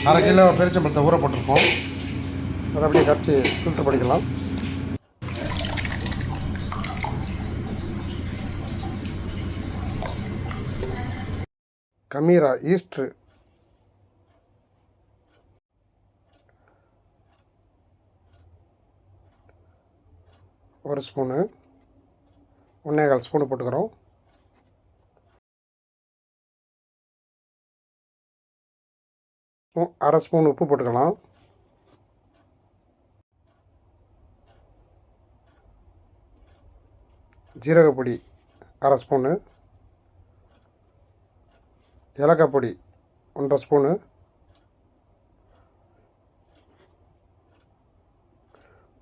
அரை கிலோ பெருச்சம்பழத்தை ஊற போட்டிருக்கோம். அதை அப்படியே கரைச்சி ஃபில்ட்ரு பண்ணிக்கலாம். கமீரா ஈஸ்ட்ரு ஒரு ஸ்பூனு, 1.25 ஸ்பூனு போட்டுக்கிறோம். அரை ஸ்பூன் உப்பு போட்டுக்கலாம். ஜீரகப்பொடி அரை ஸ்பூனு, ஏலக்காய் பொடி 1.5 ஸ்பூனு,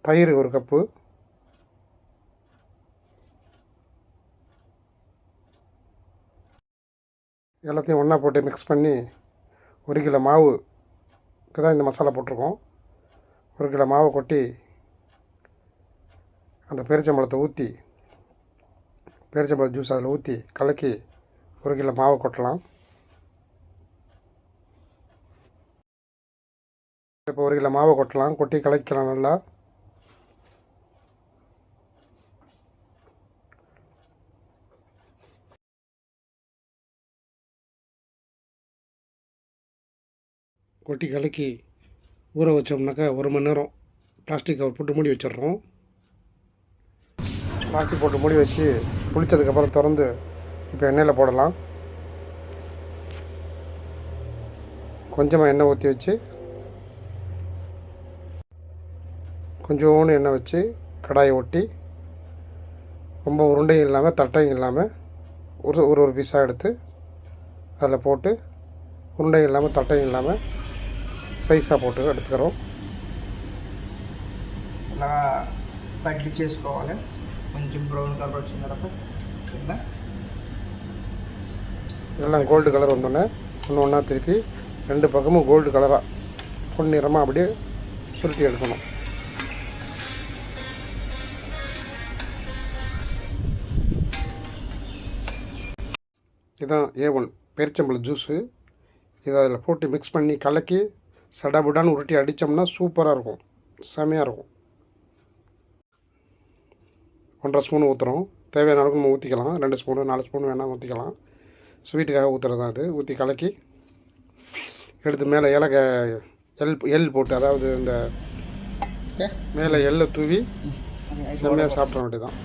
தயிர் 1 கப்பு, எல்லாத்தையும் ஒன்றா போட்டு மிக்ஸ் பண்ணி 1 கிலோ மாவுக்கு தான் இந்த மசாலா போட்டிருக்கோம். 1 கிலோ மாவை கொட்டி அந்த பேரிச்சம்பழத்தை ஊற்றி, பேரிச்சம்பழ ஜூஸ் அதில் ஊற்றி கலக்கி 1 கிலோ மாவை கொட்டலாம். இப்போ 1 கிலோ மாவை கொட்டலாம், கொட்டி கலக்கலாம் நல்லா. கொட்டி கலக்கி ஊற வச்சோம்னாக்கா 1 மணி நேரம் பிளாஸ்டிக் கவர் போட்டு மூடி வச்சிடுறோம். பிளாஸ்டிக் போட்டு மூடி வச்சு புளித்ததுக்கப்புறம் திறந்து இப்போ எண்ணெயில் போடலாம். கொஞ்சமாக எண்ணெய் ஊற்றி வச்சு, கொஞ்சோண்டு எண்ணெய் வச்சு கடாயை ஒட்டி, ரொம்ப உருண்டையும் இல்லாமல் தட்டையும் இல்லாமல் ஒரு பீஸாக எடுத்து அதில் போட்டு, உருண்டையும் இல்லாமல் தட்டையும் இல்லாமல் సైజా పోటు எடுத்துக்கிறோம். ఇలా పట్లి చేసుకోవాలి. కొంచెం బ్రౌన్ కలర్ వచ్చిన తర్వాత எல்லாம் கோல்டு கலர் வந்தோடனே ஒன்றா திருப்பி 2 பக்கமும் கோல்டு கலராக பொன்னிறமாக அப்படியே சுருட்டி எடுக்கணும். இதுதான் A1 பேரிச்சம்பழ ஜூஸு. இதை அதில் போட்டு மிக்ஸ் பண்ணி கலக்கி சடாபுடான்னு உருட்டி அடித்தோம்னா சூப்பராக இருக்கும், செமையாக இருக்கும். 1.5 ஸ்பூன் ஊற்றுறோம். தேவையான அளவுக்கு நம்ம ஊற்றிக்கலாம். 2 ஸ்பூனு 4 ஸ்பூன் வேணால் ஊற்றிக்கலாம். ஸ்வீட்டுக்காக ஊற்றுறது தான் அது. ஊற்றி கலக்கி எடுத்து மேலே ஏலக்காய் எள் போட்டு, அதாவது இந்த மேலே எள்ளை தூவி செம்மையாக சாப்பிட வேண்டியதான்.